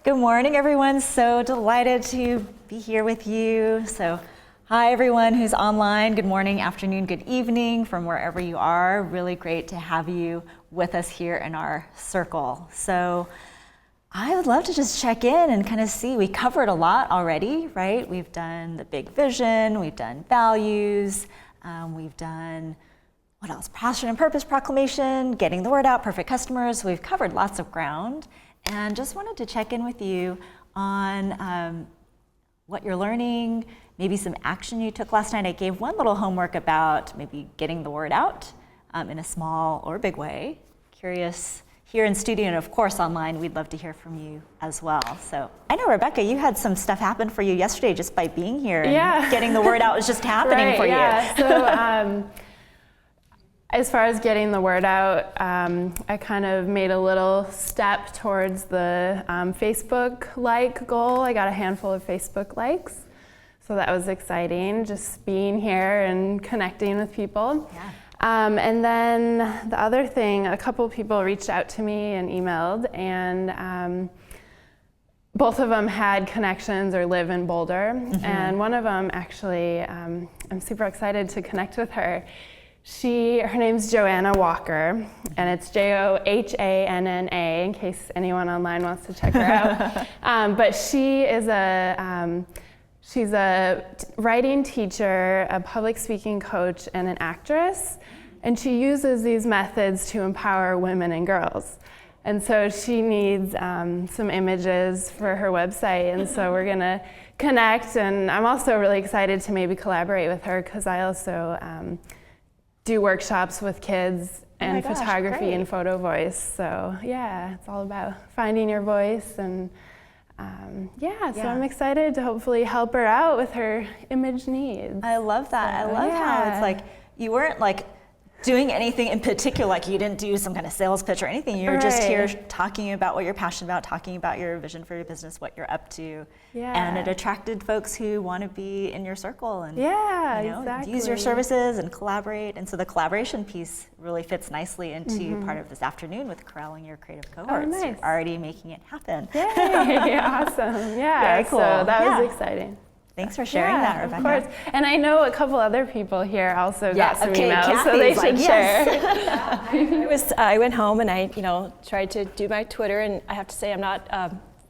Good morning, everyone. So delighted to be here with you. So hi, everyone who's online. Good morning, afternoon, good evening from wherever you are. Really great to have you with us here in our circle. So I would love to just check in and kind of see, we covered a lot already, right? We've done the big vision, we've done values, we've done, what else? Passion and purpose proclamation, getting the word out, perfect customers. We've covered lots of ground. And just wanted to check in with you on what you're learning, maybe some action you took last night. I gave one little homework about maybe getting the word out in a small or big way. Curious here in studio and of course online, we'd love to hear from you as well. So I know, Rebecca, you had some stuff happen for you yesterday just by being here. And getting the word out was just happening for you. So as far as getting the word out, I kind of made a little step towards the Facebook like goal. I got a handful of Facebook likes, so that was exciting, just being here and connecting with people. Yeah. And then the other thing, a couple of people reached out to me and emailed, and both of them had connections or live in Boulder, and one of them actually, I'm super excited to connect with her. Her name's Joanna Walker, and it's Johanna, in case anyone online wants to check her out. But she is she's a writing teacher, a public speaking coach, and an actress, and she uses these methods to empower women and girls. And so she needs some images for her website, and so we're gonna connect, and I'm also really excited to maybe collaborate with her because I also do workshops with kids and photography and photo voice. So yeah, it's all about finding your voice, and so I'm excited to hopefully help her out with her image needs. I love that. So, I love how it's like you weren't like doing anything in particular, like you didn't do some kind of sales pitch or anything. You're just here talking about what you're passionate about, talking about your vision for your business, what you're up to. And it attracted folks who want to be in your circle and use your services and collaborate. And so the collaboration piece really fits nicely into part of this afternoon with corralling your creative cohorts. Oh, nice. You're already making it happen. Yay, awesome. Yeah, very cool. So that was exciting. Thanks for sharing that, Rebecca. Of course. And I know a couple other people here also got some emails, so they should share. I went home and I, tried to do my Twitter, and I have to say I'm not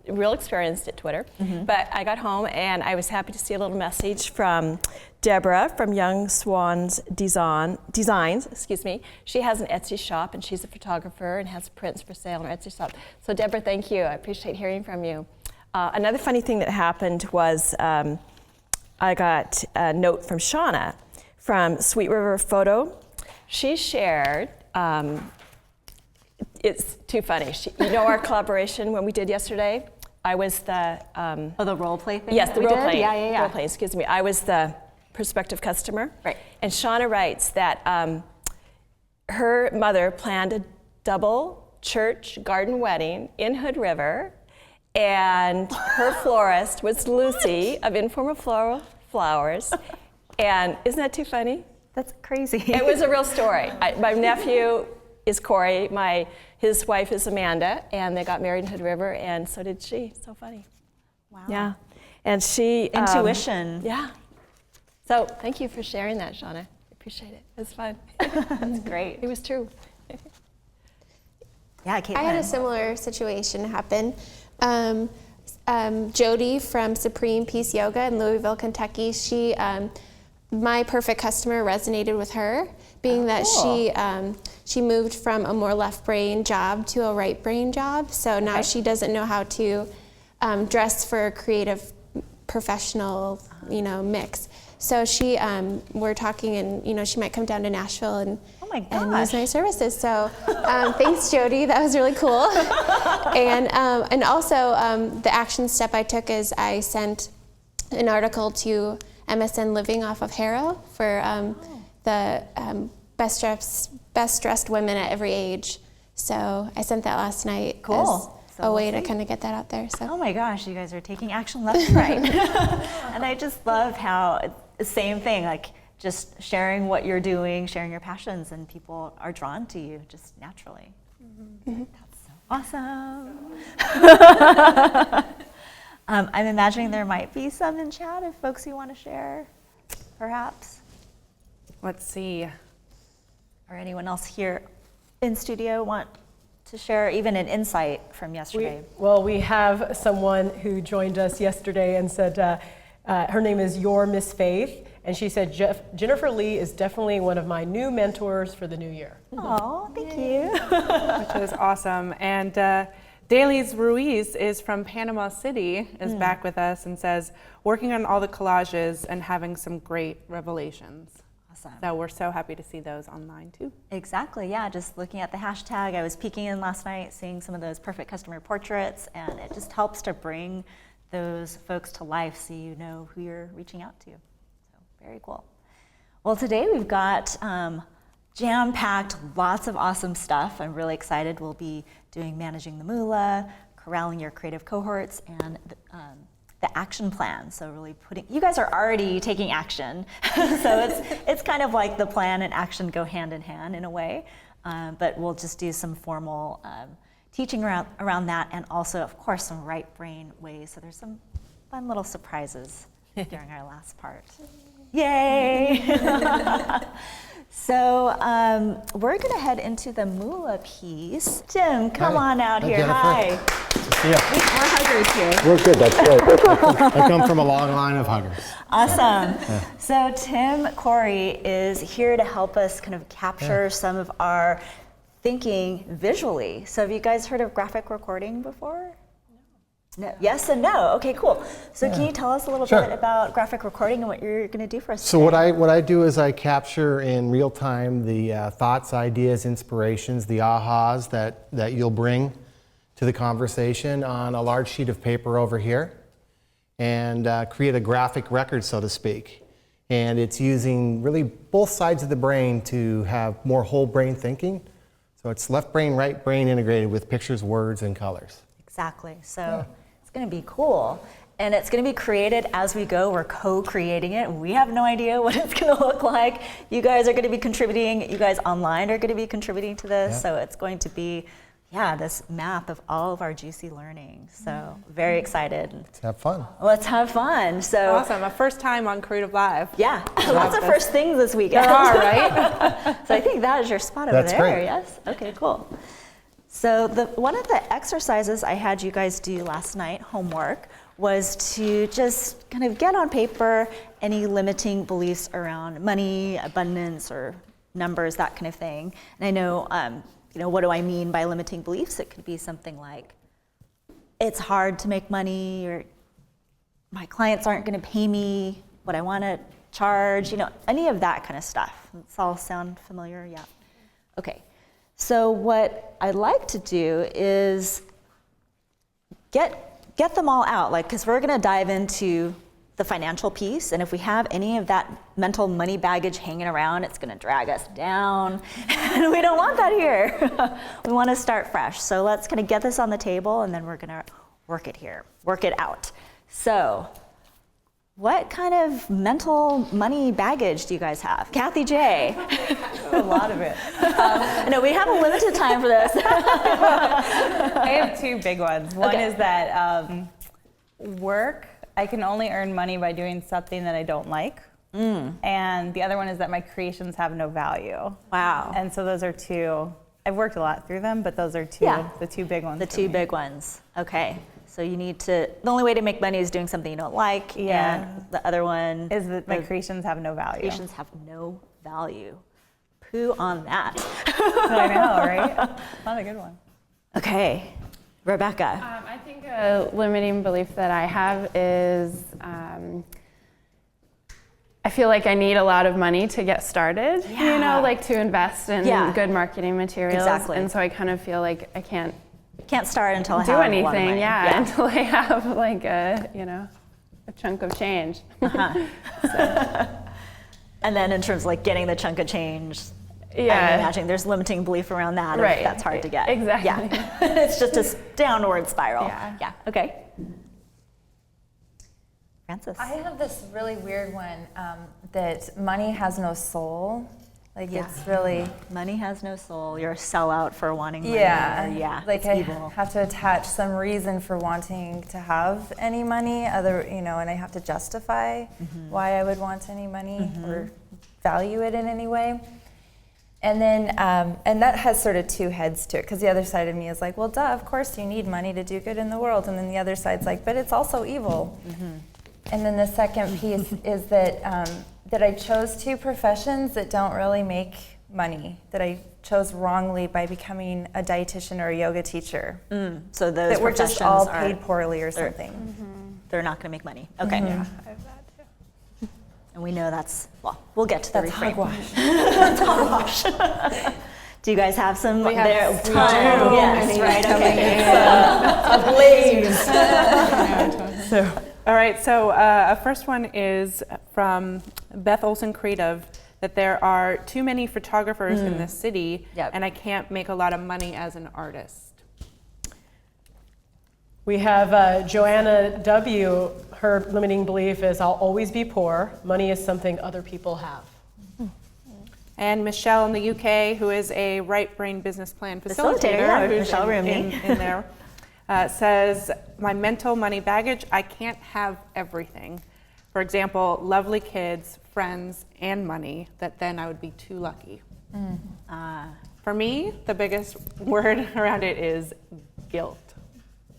real experienced at Twitter, but I got home and I was happy to see a little message from Deborah from Young Swans Designs. Excuse me. She has an Etsy shop and she's a photographer and has prints for sale on her Etsy shop. So Deborah, thank you. I appreciate hearing from you. Another funny thing that happened was I got a note from Shauna from Sweet River Photo. She shared, it's too funny. Our collaboration when we did yesterday, I was the... the role play thing? Yes, the role play. Yeah. Role play, excuse me. I was the prospective customer. Right. And Shauna writes that her mother planned a double church garden wedding in Hood River, and her florist was Lucy of Informal Floral Flowers. And isn't that too funny? That's crazy. It was a real story. My nephew is Corey, his wife is Amanda, and they got married in Hood River, and so did she. So funny. Wow. Yeah. And she... Intuition. Yeah. So thank you for sharing that, Shauna. I appreciate it. It was fun. That's great. It was true. Yeah, Caitlin. I had a similar situation happen. Jody from Supreme Peace Yoga in Louisville, Kentucky, my perfect customer resonated with her, being that she moved from a more left brain job to a right brain job. So now she doesn't know how to dress for a creative professional, mix. So we're talking, and she might come down to Nashville and use my services. So thanks, Jody. That was really cool. And also the action step I took is I sent an article to MSN Living off of Harrow for the best dressed women at every age. So I sent that last night. Cool. As a way to kind of get that out there. So. Oh my gosh, you guys are taking action left and right. And I just love how same thing, like just sharing what you're doing, sharing your passions, and people are drawn to you just naturally. That's so Awesome. I'm imagining there might be some in chat if folks you want to share, perhaps. Let's see. Or anyone else here in studio want to share even an insight from yesterday? We have someone who joined us yesterday and said, her name is Your Miss Faith, and she said, Jennifer Lee is definitely one of my new mentors for the new year. Oh, thank you. Which is awesome. And Dailies Ruiz is from Panama City, is back with us and says, working on all the collages and having some great revelations. Awesome. So we're so happy to see those online too. Exactly, yeah, just looking at the hashtag. I was peeking in last night, seeing some of those perfect customer portraits, and it just helps to bring those folks to life so you know who you're reaching out to. So very cool. Well, today we've got jam-packed, lots of awesome stuff. I'm really excited. We'll be doing managing the moolah, corralling your creative cohorts, and the action plan. So really you guys are already taking action. So it's kind of like the plan and action go hand in hand in a way. But we'll just do some formal teaching around that, and also, of course, some right brain ways. So there's some fun little surprises during our last part. Yay! So we're going to head into the moolah piece. Tim, come on out here. Hi. Yeah, We're huggers here. we're good. That's great. I come from a long line of huggers. Awesome. So Tim Corey is here to help us kind of capture some of our thinking visually. So have you guys heard of graphic recording before? No. Yes and no. Okay, cool. So can you tell us a little Sure. bit about graphic recording and what you're going to do for us So today? what I do is I capture in real time the thoughts, ideas, inspirations, the ahas that you'll bring to the conversation on a large sheet of paper over here, and create a graphic record, so to speak. And it's using really both sides of the brain to have more whole brain thinking. So it's left brain, right brain integrated with pictures, words, and colors. Exactly. So it's going to be cool. And it's going to be created as we go. We're co-creating it. We have no idea what it's going to look like. You guys are going to be contributing. You guys online are going to be contributing to this. Yeah. So it's going to be, this map of all of our juicy learning. So very excited. Let's have fun. Let's have fun. So Awesome. A first time on CreativeLIVE. yeah, lots of first things this weekend. There are, right? So I think that is your spot over That's there. great. Yes. Okay. Cool. So one of the exercises I had you guys do last night, homework, was to just kind of get on paper any limiting beliefs around money, abundance, or numbers, that kind of thing. And I know, what do I mean by limiting beliefs? It could be something like, it's hard to make money, or my clients aren't going to pay me what I want to charge, any of that kind of stuff. Does this all sound familiar? Yeah. Okay. So what I like to do is get them all out, because we're going to dive into the financial piece, and if we have any of that mental money baggage hanging around, it's going to drag us down, and we don't want that here. We want to start fresh. So let's kind of get this on the table, and then we're going to work it out. So what kind of mental money baggage do you guys have? Kathy J. A lot of it. No, we have a limited time for this. I have two big ones. One is that work, I can only earn money by doing something that I don't like. And the other one is that my creations have no value. Wow. And so those are two, I've worked a lot through them, but those are the two big ones. The for two me. big ones. Okay. So the only way to make money is doing something you don't like. Yeah. And the other one Is that my creations have no value. creations have no value. Poo on that. I know, right? Not a good one. Okay. Rebecca. I think a limiting belief that I have is I feel like I need a lot of money to get started, to invest in good marketing materials. Exactly. And so I kind of feel like I can't Can't start until I do have a lot of anything, money. until I have like a chunk of change. And then in terms of like getting the chunk of change, Yeah. I'm imagining there's limiting belief around that. Right. If that's hard to get. Exactly. Yeah. It's just a downward spiral. Yeah. Okay. Francis. I have this really weird one that money has no soul. Like Yeah. it's really, Money has no soul. You're a sellout for wanting money. yeah, or, yeah. like it's I evil. have to attach some reason for wanting to have any money, and I have to justify why I would want any money or value it in any way. And then, and that has sort of two heads to it, because the other side of me is like, well, duh, of course you need money to do good in the world. And then the other side's like, but it's also evil. And then the second piece is that that I chose two professions that don't really make money, that I chose wrongly by becoming a dietitian or a yoga teacher. So those That were just professions all are- paid poorly or something. They're not going to make money. Okay. I have that too. And we know we'll get to the That's reframe. hogwash. That's hogwash. Do you guys have some? We have there? so Yes, many right. Okay. All right, so a first one is from Beth Olson Creative, that there are too many photographers in this city, Yep. and I can't make a lot of money as an artist. We have Joanna W. Her limiting belief is, I'll always be poor. Money is something other people have. And Michelle in the UK, who is a right brain business plan Facilitator, facilitator, yeah, who's Michelle Rooney. in there, says, my mental money baggage, I can't have everything. For example, lovely kids, friends, and money, that then I would be too lucky. For me, the biggest word around it is guilt.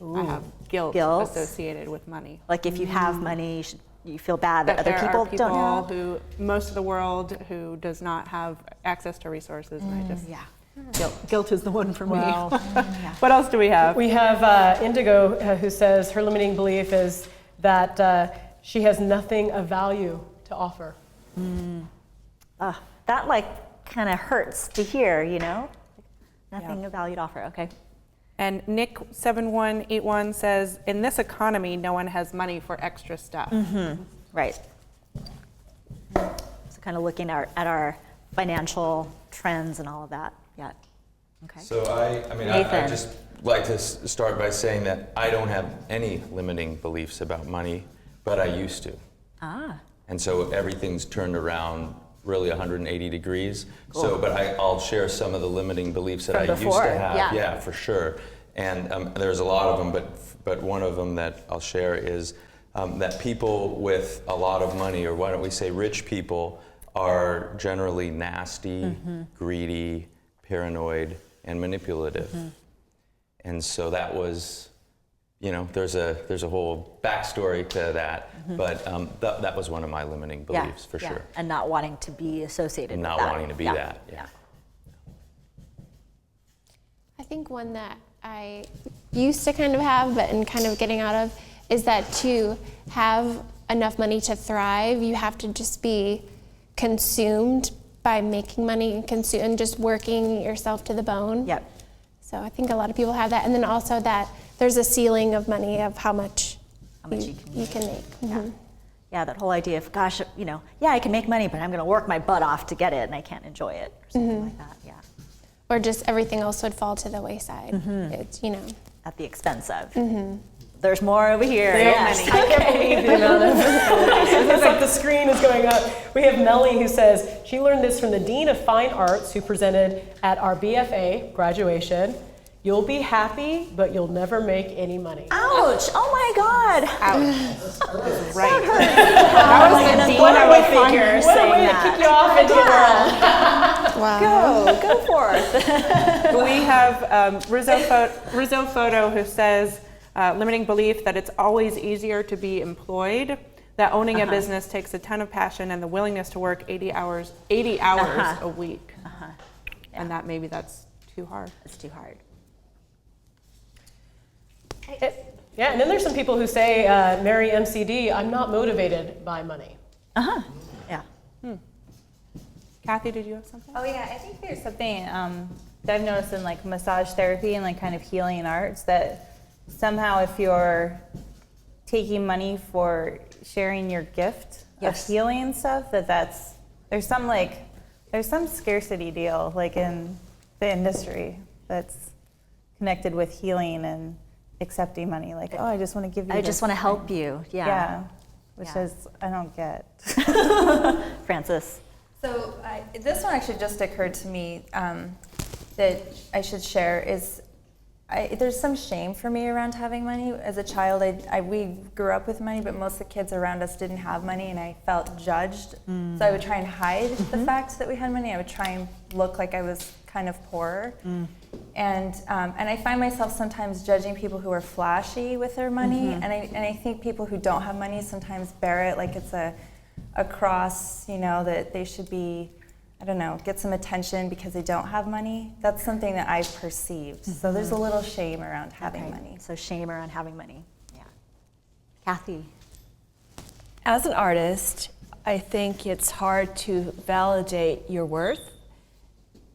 I have guilt associated with money. Like if you have money, you feel bad that, That other there people are people don't have. who, most of the world, who does not have access to resources, and I just, guilt is the one for me. What else do we have? We have Indigo who says her limiting belief is that she has nothing of value to offer. That like kind of hurts to hear, Nothing of value to offer. Okay. And Nick7181 says, in this economy, no one has money for extra stuff. Right. So kind of looking at our financial trends and all of that. Yeah. Okay. So I Nathan. just like to start by saying that I don't have any limiting beliefs about money, but I used to. And so everything's turned around really 180 degrees. Cool. So, but I'll share some of the limiting beliefs that From I used before, to have. yeah. For sure. And there's a lot of them, but one of them that I'll share is that people with a lot of money, or why don't we say rich people, are generally nasty, greedy, paranoid, and manipulative. And so that was, there's a whole backstory to that, but that was one of my limiting beliefs for sure. And not wanting to be associated And with not that. wanting to be that, I think one that I used to kind of have, but in kind of getting out of, is that to have enough money to thrive, you have to just be consumed by making money and just working yourself to the bone. Yep. So I think a lot of people have that. And then also that there's a ceiling of money of how much you can make. Yeah, that whole idea of, gosh, I can make money, but I'm going to work my butt off to get it, and I can't enjoy it, or something like that. Yeah. Or just everything else would fall to the wayside. It's, At the expense of. There's more over here. I can't believe the amount of it's like the screen is going up. We have Melly who says she learned this from the Dean of Fine Arts who presented at our BFA graduation. You'll be happy, but you'll never make any money. Ouch! Oh my God! Right. That was the dean of a figure What a saying way to that. kick you off into the world. Wow. Go forth. We have Rizzo Photo, who says, limiting belief that it's always easier to be employed, that owning a business takes a ton of passion and the willingness to work 80 hours a week. And that maybe that's too hard. It's too hard. Yeah, and then there's some people who say, Mary MCD, I'm not motivated by money. Yeah. Kathy, did you have something? Oh yeah, I think there's something that I've noticed in like massage therapy and like kind of healing arts, that somehow if you're taking money for sharing your gift of healing and stuff, there's some scarcity deal like in the industry that's connected with healing and accepting money. Like, oh, I just want to give you. I just want to help you. Yeah. Yeah, which Yeah. is I don't get. Francis. So this one actually just occurred to me that I should share is there's some shame for me around having money. As a child, we grew up with money, but most of the kids around us didn't have money, and I felt judged. So I would try and hide the fact that we had money. I would try and look like I was kind of poorer. And I find myself sometimes judging people who are flashy with their money, and I think people who don't have money sometimes bear it like it's a cross, that they should be, I don't know, get some attention because they don't have money. That's something that I've perceived. So there's a little shame around having money. So shame around having money. Yeah. Kathy. As an artist, I think it's hard to validate your worth,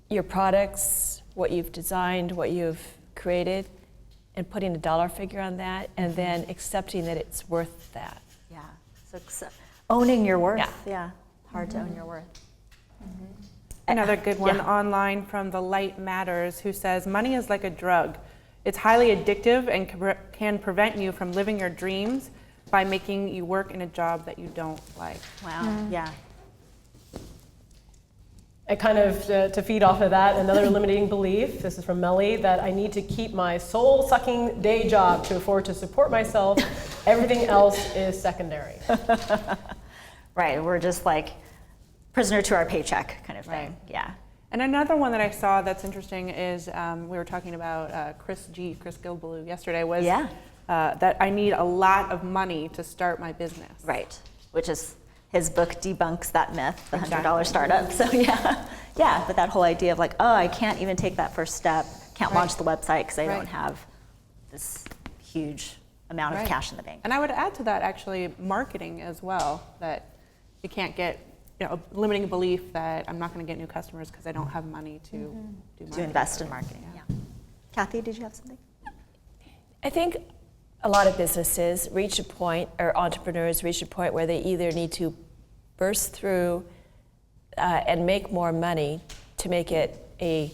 your products, what you've designed, what you've created, and putting a dollar figure on that, and then accepting that it's worth that. Yeah. So owning your worth. Yeah. Hard to own your worth. Another good one online from The Light Matters, who says, money is like a drug. It's highly addictive and can prevent you from living your dreams by making you work in a job that you don't like. Wow. Yeah. And kind of to feed off of that, another limiting belief, this is from Melly, that I need to keep my soul-sucking day job to afford to support myself. Everything else is secondary. Right, we're just like prisoner to our paycheck kind of thing. Right. Yeah. And another one that I saw that's interesting is we were talking about Chris Gilballou yesterday, was that I need a lot of money to start my business. Right, which is his book debunks that myth, the $100 startup. So yeah, but that whole idea of like, oh, I can't even take that first step, can't launch the website because I don't have this huge amount of cash in the bank. And I would add to that actually marketing as well, that you can't get a limiting belief that I'm not going to get new customers because I don't have money to do marketing. To invest in marketing. Yeah. Kathy, did you have something? I think a lot of businesses reach a point, or entrepreneurs reach a point where they either need to burst through and make more money to make it a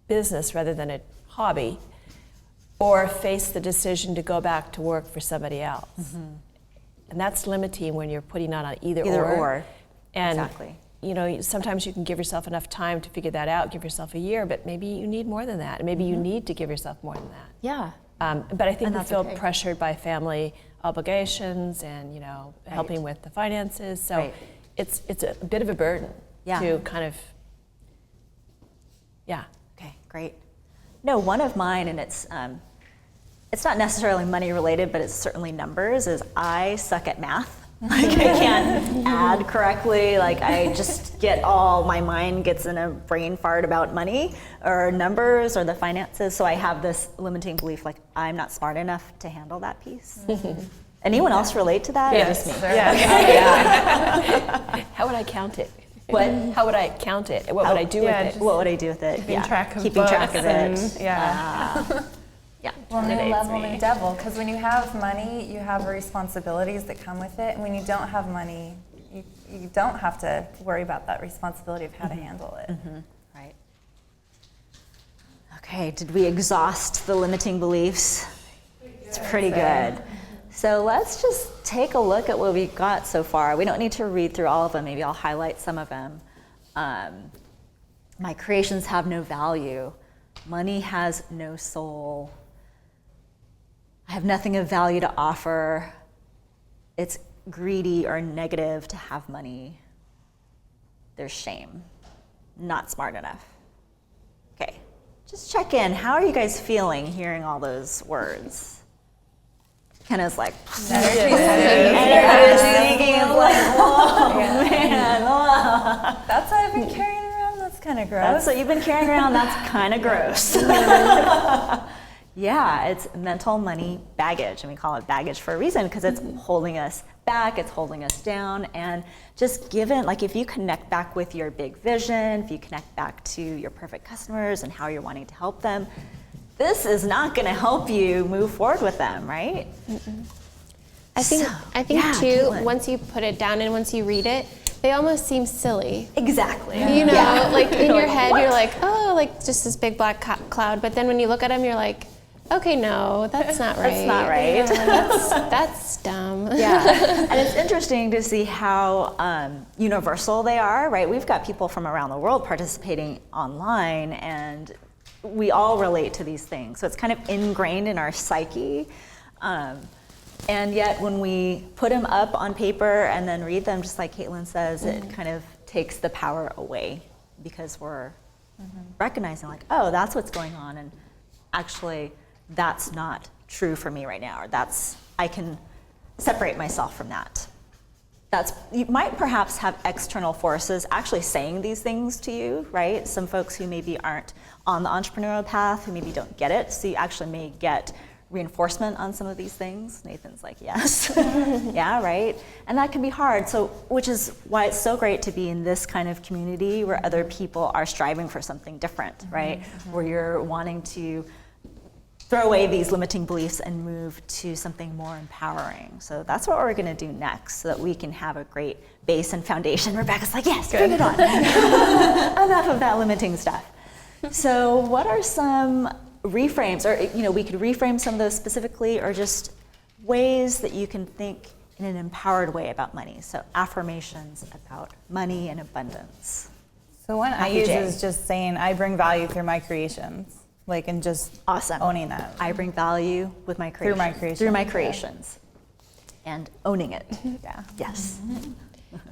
business rather than a hobby, or face the decision to go back to work for somebody else. And that's limiting when you're putting on an either or. And exactly. Sometimes you can give yourself enough time to figure that out, give yourself a year, but maybe you need more than that. And maybe you need to give yourself more than that. Yeah. But I think we feel pressured by family obligations and helping with the finances. So it's a bit of a burden to kind of Okay, great. No, one of mine, and it's not necessarily money related, but it's certainly numbers, is I suck at math. Like I can't add correctly, like I just my mind gets in a brain fart about money or numbers or the finances, so I have this limiting belief like I'm not smart enough to handle that piece. Anyone else relate to that? Yes. Or just me? Yeah. How would I count it? What? How would I count it? What would I do with it? What would I do with it? Keeping track of Keeping track of books it. Yeah. Well, new level, new devil, because when you have money, you have responsibilities that come with it, and when you don't have money, you don't have to worry about that responsibility of how to handle it. Right. Okay, did we exhaust the limiting beliefs? It's pretty good. So let's just take a look at what we got so far. We don't need to read through all of them. Maybe I'll highlight some of them. My creations have no value. Money has no soul. I have nothing of value to offer. It's greedy or negative to have money. There's shame. Not smart enough. Okay, just check in. How are you guys feeling hearing all those words? Kenna's like, energy seeking. I'm like, whoa, man, whoa. That's what I've been carrying around. That's kind of gross. That's what you've been carrying around. That's kind of gross. Yeah, it's mental money baggage, and we call it baggage for a reason because it's holding us back, it's holding us down, and just given, like if you connect back with your big vision, if you connect back to your perfect customers and how you're wanting to help them, this is not going to help you move forward with them, right? I think too, once you put it down and once you read it, they almost seem silly. Exactly. Like in your head, you're like, oh, like just this big black cloud. But then when you look at them, you're like, okay, no, that's not right. That's not right. Yeah, that's dumb. Yeah, and it's interesting to see how universal they are, right? We've got people from around the world participating online, and we all relate to these things. So it's kind of ingrained in our psyche. And yet when we put them up on paper and then read them, just like Caitlin says, it kind of takes the power away, because we're recognizing like, oh, that's what's going on, and actually that's not true for me right now, or I can separate myself from that. You might perhaps have external forces actually saying these things to you, right? Some folks who maybe aren't on the entrepreneurial path, who maybe don't get it, so you actually may get reinforcement on some of these things. Nathan's like, yes. Yeah, right? And that can be hard, which is why it's so great to be in this kind of community where other people are striving for something different, right? Where you're wanting to throw away these limiting beliefs and move to something more empowering. So that's what we're gonna do next, so that we can have a great base and foundation. Rebecca's like, yes, bring it on. Enough of that limiting stuff. So what are some reframes, or we could reframe some of those specifically, or just ways that you can think in an empowered way about money? So affirmations about money and abundance. So one I Happy use Jane. is just saying I bring value through my creations, and just Awesome. owning that. I bring value with my creations. Through my creations. And owning it. Yeah. Yes.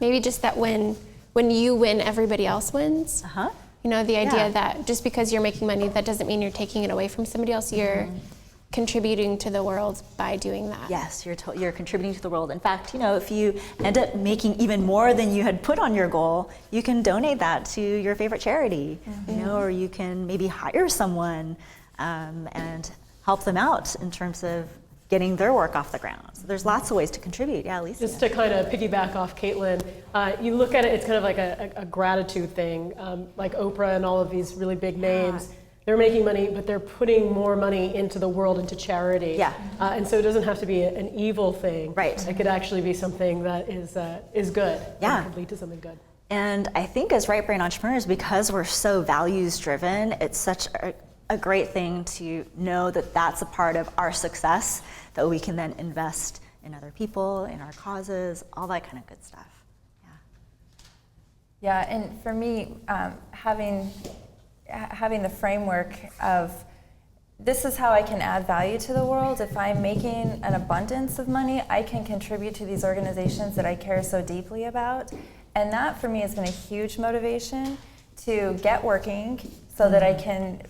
Maybe just that when you win, everybody else wins. Uh-huh. The idea Yeah. that just because you're making money, that doesn't mean you're taking it away from somebody else. You're contributing to the world by doing that. Yes, you're contributing to the world. In fact, if you end up making even more than you had put on your goal, you can donate that to your favorite charity, or you can maybe hire someone and help them out in terms of getting their work off the ground. So there's lots of ways to contribute. Yeah, Lisa. Just to kind of piggyback off Caitlin, you look at it, it's kind of like a gratitude thing, like Oprah and all of these really big names. They're making money, but they're putting more money into the world, into charity. Yeah. And so it doesn't have to be an evil thing. Right. It could actually be something that is good. Yeah. And could lead to something good. And I think as right brain entrepreneurs, because we're so values driven, it's such a great thing to know that that's a part of our success, that we can then invest in other people, in our causes, all that kind of good stuff. Yeah, and for me, having the framework of this is how I can add value to the world. If I'm making an abundance of money, I can contribute to these organizations that I care so deeply about. And that for me has been a huge motivation to get working so that I can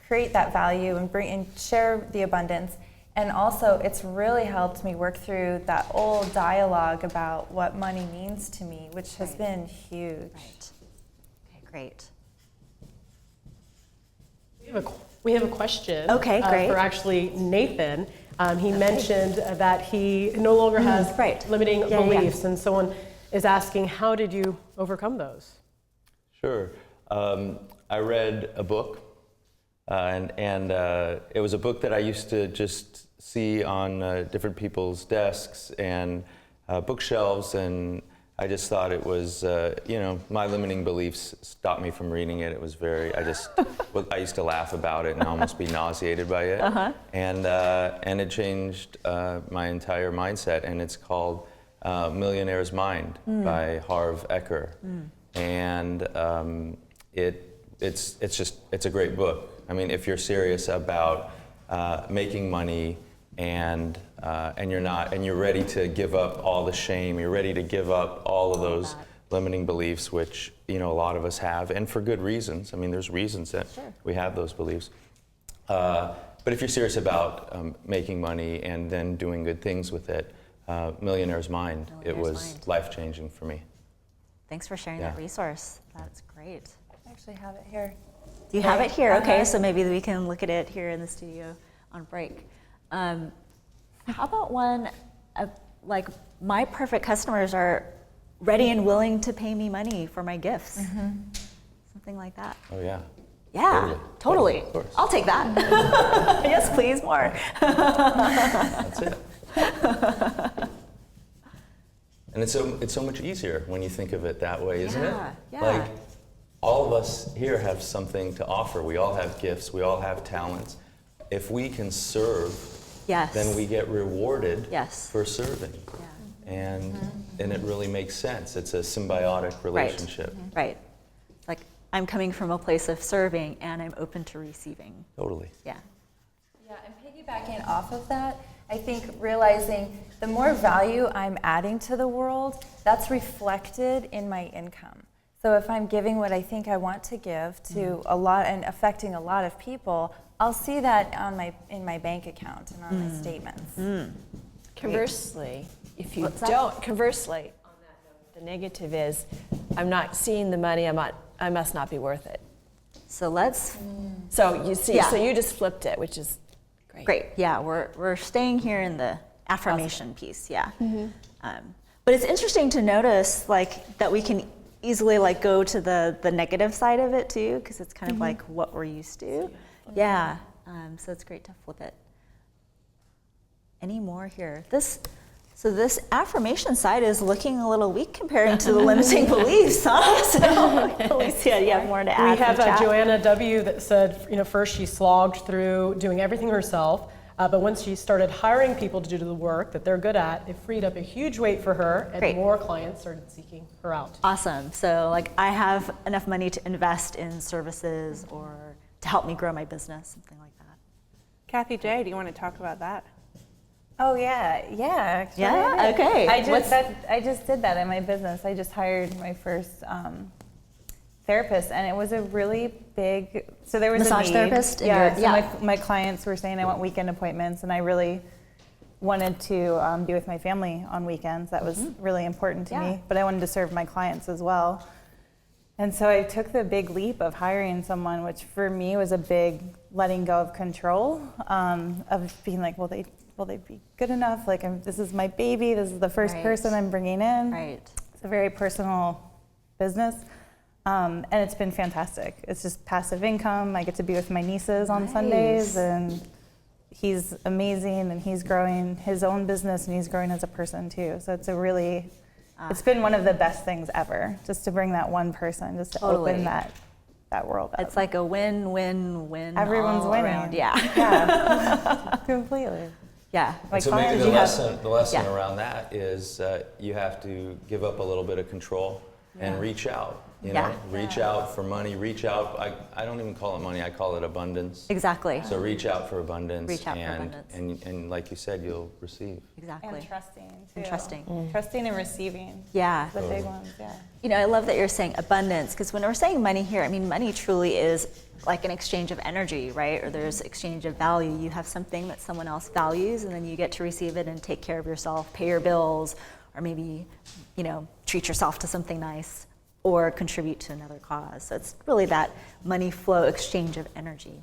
create that value and bring and share the abundance. And also, it's really helped me work through that old dialogue about what money means to me, which has been huge. Right. Okay, great. We have a question. Okay, great. For actually Nathan. He mentioned that he no longer has limiting beliefs, and someone is asking, how did you overcome those? Sure. I read a book, and it was a book that I used to just see on different people's desks and bookshelves, and I just thought it was, my limiting beliefs stopped me from reading it. It was I used to laugh about it and almost be nauseated by it. And it changed my entire mindset, and it's called Millionaire's Mind by Harv Eker. And it's a great book. I mean, if you're serious about making money and you're ready to give up all the shame, you're ready to give up all of those limiting beliefs, which a lot of us have, and for good reasons. I mean, there's reasons that we have those beliefs. But if you're serious about making money and then doing good things with it, Millionaire's Mind, it was life-changing for me. Thanks for sharing that resource. That's great. I actually have it here. Do you have it here? Okay, so maybe we can look at it here in the studio on break. How about one, like my perfect customers are ready and willing to pay me money for my gifts. Something like that. Oh, yeah. Yeah, totally. Of course. I'll take that. Yes, please, more. That's it. And it's so much easier when you think of it that way, isn't it? Yeah. Like, all of us here have something to offer. We all have gifts. We all have talents. if we can serve, Yes. then we get rewarded Yes. for serving. Yeah. And it really makes sense. It's a symbiotic relationship. Right. It's like I'm coming from a place of serving and I'm open to receiving. Totally. Yeah. Yeah, and piggybacking off of that, I think realizing the more value I'm adding to the world, that's reflected in my income. So if I'm giving what I think I want to give to a lot and affecting a lot of people, I'll see that in my bank account and on my statements. Conversely, if you don't, conversely, on that note, the negative is, I'm not seeing the money, I must not be worth it. So let's. So you see, Yeah. so you just flipped it, which is great. Great. Yeah, we're staying here in the affirmation piece. Yeah. But it's interesting to notice like that we can easily like go to the negative side of it too, because it's kind of like what we're used to. Yeah. So it's great to flip it. Any more here? So this affirmation side is looking a little weak comparing to the limiting beliefs, huh? So, Alicia, you have more to add? We have from chat? Joanna W. that said, first she slogged through doing everything herself, but once she started hiring people to do the work that they're good at, it freed up a huge weight for her, and Great. more clients started seeking her out. Awesome. So like I have enough money to invest in services or to help me grow my business, something like that. Kathy J, do you want to talk about that? Oh yeah. Actually, Yeah? I did. Okay. I just did that in my business. I just hired my first therapist, and it was a really big. So there was Massage a need. therapist in Yeah. your- So yeah. my clients were saying I want weekend appointments, and I really wanted to be with my family on weekends. That was really important to Yeah. me. But I wanted to serve my clients as well. And so I took the big leap of hiring someone, which for me was a big letting go of control, of being like, will they be good enough? Like, this is my baby. This is the first Right. person I'm bringing in. Right. It's a very personal business, and it's been fantastic. It's just passive income. I get to be with my nieces on Sundays, and he's amazing, and he's growing his own business, and he's growing as a person too. So it's a really, it's been one of the best things ever, just to bring that one person, just to Totally. open that world up. It's like a win-win-win. Everyone's all winning. around. Yeah. Yeah, completely. Yeah. My So maybe clients, the you have- lesson Yeah. around that is you have to give up a little bit of control and reach out. Yeah. Reach out for money. Reach out. I don't even call it money. I call it abundance. Exactly. So reach out for abundance. Reach out for and, abundance. And like you said, you'll receive. Exactly. And trusting too. And trusting. Trusting and receiving. Yeah. The big ones, yeah. I love that you're saying abundance, because when we're saying money here, I mean, money truly is like an exchange of energy, right? Or there's exchange of value. You have something that someone else values, and then you get to receive it and take care of yourself, pay your bills, or maybe, treat yourself to something nice, or contribute to another cause. So it's really that money flow exchange of energy.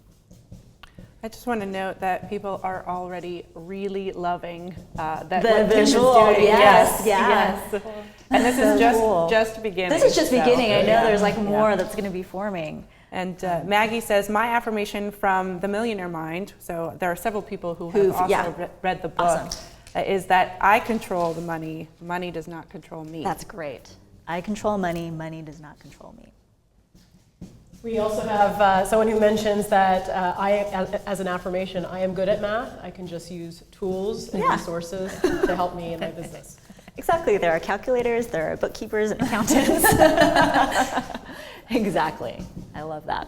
I just want to note that people are already really loving that The what Kim is visual, doing. yes, yes. And this is just beginning. This is just so, beginning. I know yeah. there's like more that's going to be forming. And Maggie says, my affirmation from the Millionaire Mind, so there are several people who have also read the book, Awesome. Is that I control the money, money does not control me. That's great. I control money, money does not control me. We also have someone who mentions that as an affirmation, I am good at math. I can just use tools and resources to help me in my business. Exactly. There are calculators, there are bookkeepers and accountants. Exactly. I love that.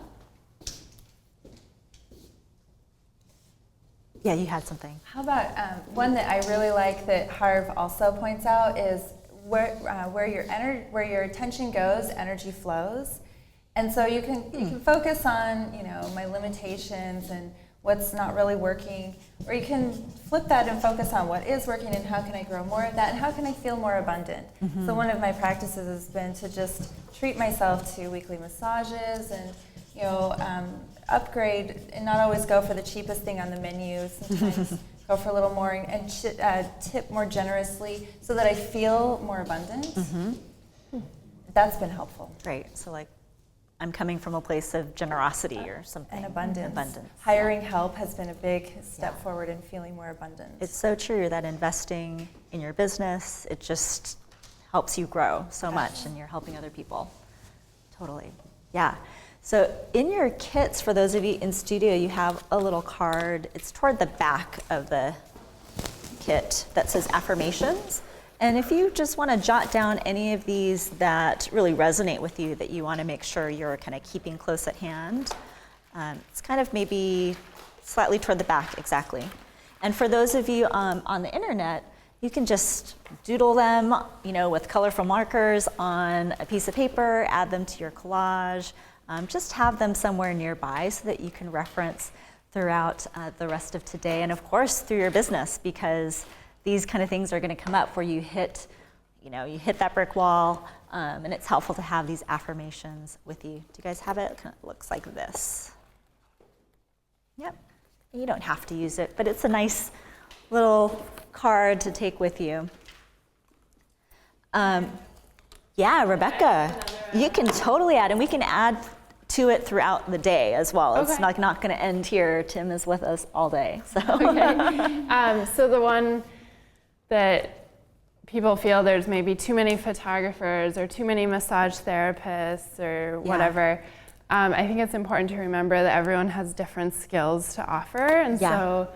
Yeah, you had something. How about one that I really like that Harv also points out is where your attention goes, energy flows. And so you can focus on, my limitations and what's not really working, or you can flip that and focus on what is working and how can I grow more of that and how can I feel more abundant. So one of my practices has been to just treat myself to weekly massages and, upgrade and not always go for the cheapest thing on the menu. Sometimes go for a little more and tip more generously so that I feel more abundant. That's been helpful. Great. So like, I'm coming from a place of generosity or something. And abundance. Abundance. Hiring help has been a big step forward in feeling more abundant. It's so true that investing in your business, it just helps you grow so much, and you're helping other people. Totally. Yeah. So in your kits, for those of you in studio, you have a little card. It's toward the back of the kit that says Affirmations. And if you just want to jot down any of these that really resonate with you, that you want to make sure you're kind of keeping close at hand, it's kind of maybe slightly toward the back, exactly. And for those of you on the internet, you can just doodle them, with colorful markers on a piece of paper, add them to your collage, just have them somewhere nearby so that you can reference throughout the rest of today, and of course through your business, because these kind of things are going to come up where you hit that brick wall, and it's helpful to have these affirmations with you. Do you guys have it? It kind of looks like this. Yep. You don't have to use it, but it's a nice little card to take with you. Yeah, Rebecca, you can totally add, and we can add to it throughout the day as well. It's not going to end here. Tim is with us all day. So. Okay. So the one that people feel there's maybe too many photographers or too many massage therapists or whatever. I think it's important to remember that everyone has different skills to offer, and so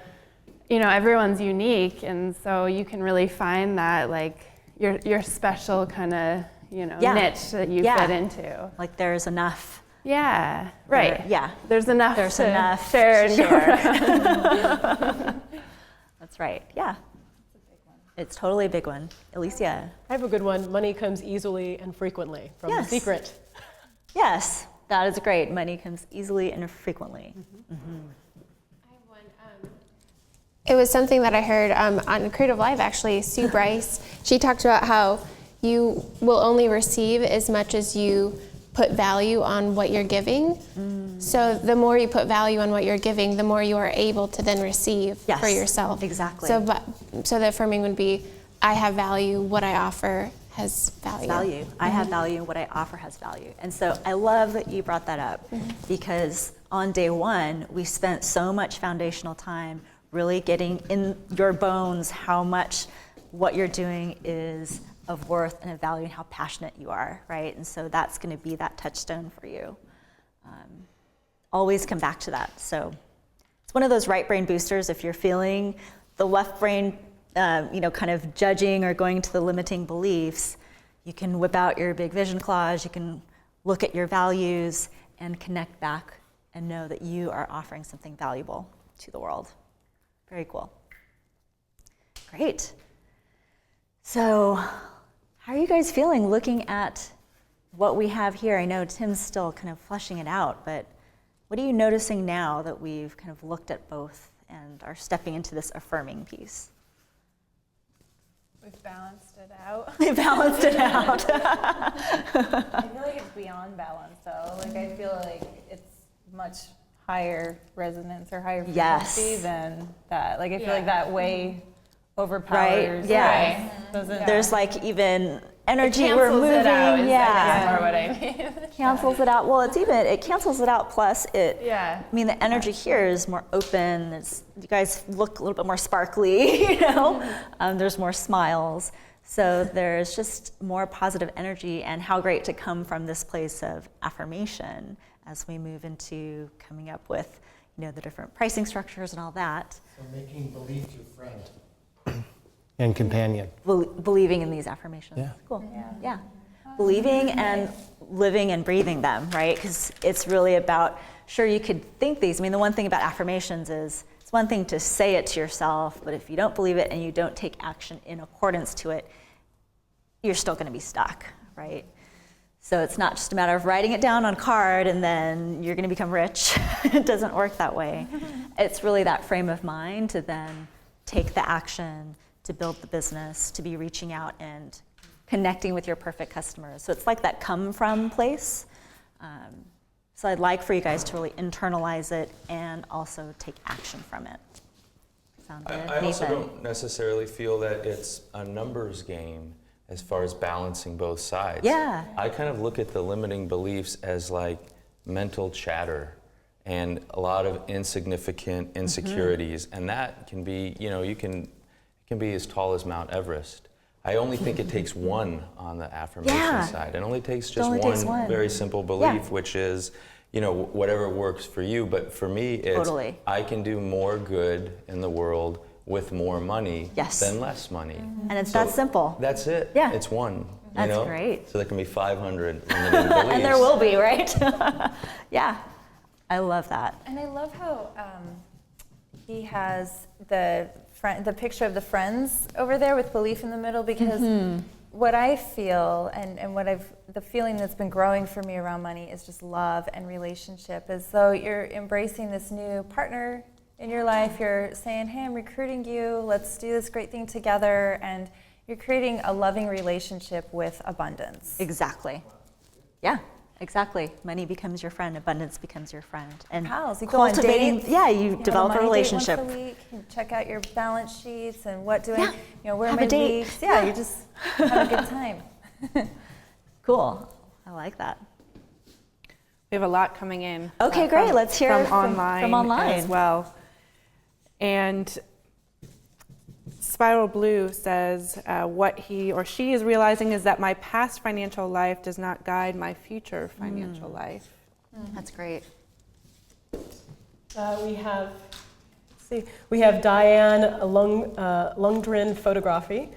everyone's unique, and so you can really find that like your special kind of niche that you fit into. Like there's enough. Yeah. Right. Yeah. There's enough. There's to enough share to and go share. That's right. Yeah. It's totally a big one. Alicia. I have a good one. Money comes easily and frequently from The Secret. Yes, that is great. Money comes easily and frequently. I have one. It was something that I heard on CreativeLIVE, actually. Sue Bryce, she talked about how you will only receive as much as you put value on what you're giving. So the more you put value on what you're giving, the more you are able to then receive for yourself. Exactly. So the affirming would be, I have value, what I offer has value. I have value, what I offer has value. And so I love that you brought that up, because on day one, we spent so much foundational time really getting in your bones how much what you're doing is of worth and of value and how passionate you are, right? And so that's going to be that touchstone for you. Always come back to that. So it's one of those right brain boosters. If you're feeling the left brain, kind of judging or going to the limiting beliefs, you can whip out your big vision collage. You can look at your values and connect back and know that you are offering something valuable to the world. Very cool. Great. So how are you guys feeling looking at what we have here? I know Tim's still kind of fleshing it out, but what are you noticing now that we've kind of looked at both and are stepping into this affirming piece? We've balanced it out. We balanced it out. I feel like it's beyond balance, though. Like, I feel like it's much higher resonance or higher frequency than that. Like, I feel like that way overpowers. Right? Yeah. There's like even energy we're moving. It out, more what I mean. Cancels it out. Well, it cancels it out. Plus, I mean, the energy here is more open. You guys look a little bit more sparkly. There's more smiles. So there's just more positive energy, and how great to come from this place of affirmation as we move into coming up with, the different pricing structures and all that. So making belief your friend and companion. Believing in these affirmations. Yeah. Cool. Yeah. Believing and living and breathing them, right? Because it's really about, sure, you could think these. I mean, the one thing about affirmations is it's one thing to say it to yourself, but if you don't believe it and you don't take action in accordance to it, you're still going to be stuck, right? So it's not just a matter of writing it down on a card and then you're going to become rich. It doesn't work that way. It's really that frame of mind to then take the action, to build the business, to be reaching out and connecting with your perfect customers. So it's like that come from place. So I'd like for you guys to really internalize it and also take action from it. Sound good? I also don't necessarily feel that it's a numbers game as far as balancing both sides. Yeah. I kind of look at the limiting beliefs as like mental chatter and a lot of insignificant insecurities, and that can be, it can be as tall as Mount Everest. I only think it takes one on the affirmation side. It only takes just one very simple belief, which is, whatever works for you. But for me, it's Totally. I can do more good in the world with more money Yes. than less money. And it's that simple. That's it. Yeah. It's one. That's great. So there can be 500 limiting beliefs. And there will be, right? Yeah. I love that. And I love how he has the picture of the friends over there with belief in the middle, because what I feel and the feeling that's been growing for me around money is just love and relationship, as though you're embracing this new partner in your life. You're saying, hey, I'm recruiting you, let's do this great thing together, and you're creating a loving relationship with abundance. Exactly. Yeah, exactly. Money becomes your friend, abundance becomes your friend. And Pals, you go on cultivating, dates. yeah, you have develop a money date relationship. once a week. You check out your balance sheets and what do Yeah. where Have are a my date. leaks? Yeah, you just have a good time. Cool. I like that. We have a lot coming in. Okay, great. Let's hear from from online online. as well. And Spiral Blue says what he or she is realizing is that my past financial life does not guide my future financial life. That's great. We have Diane Lundgren photography.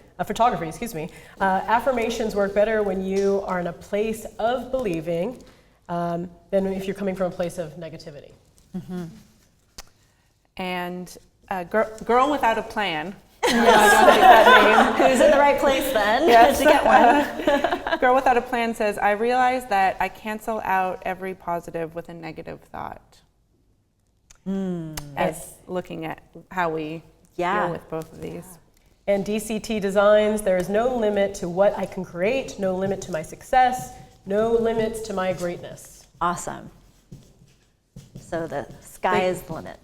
Affirmations work better when you are in a place of believing than if you're coming from a place of negativity. And Girl Without a Plan. I don't take that name. Who's in the right place then Yes. to get one? Girl Without a Plan says, I realize that I cancel out every positive with a negative thought. As looking at how we deal with both of these. And DCT Designs, there is no limit to what I can create, no limit to my success, no limits to my greatness. Awesome. So the sky is the limit.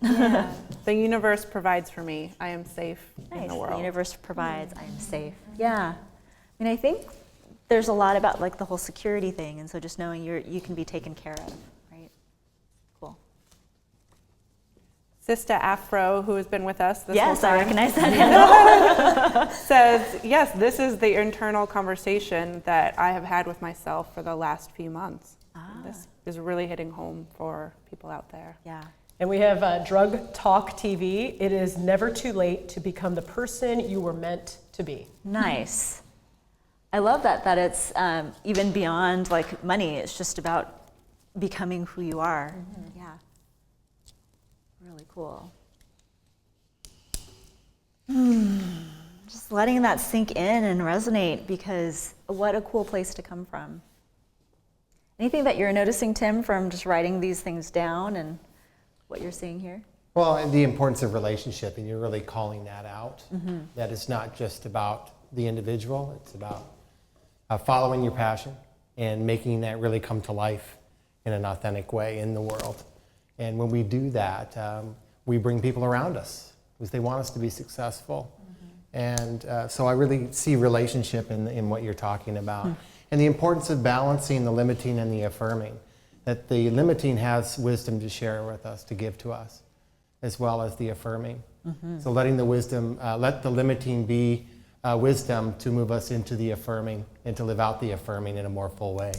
The universe provides for me. I am safe in Nice. the world. The universe provides. I am safe. Yeah. I mean, I think there's a lot about like the whole security thing, and so just knowing you can be taken care of, right? Cool. Sister Afro, who has been with us this Yes, whole I time, recognize that handle. says, yes, this is the internal conversation that I have had with myself for the last few months. This is really hitting home for people out there. Yeah. And we have Drug Talk TV. It is never too late to become the person you were meant to be. Nice. I love that it's even beyond like money. It's just about becoming who you are. Yeah. Really cool. Just letting that sink in and resonate, because what a cool place to come from. Anything that you're noticing, Tim, from just writing these things down and what you're seeing here? Well, and the importance of relationship, and you're really calling that out. That it's not just about the individual, it's about following your passion and making that really come to life in an authentic way in the world. And when we do that, we bring people around us because they want us to be successful. And so I really see relationship in what you're talking about. And the importance of balancing the limiting and the affirming. That the limiting has wisdom to share with us, to give to us, as well as the affirming. So letting the wisdom, let the limiting be wisdom to move us into the affirming and to live out the affirming in a more full way.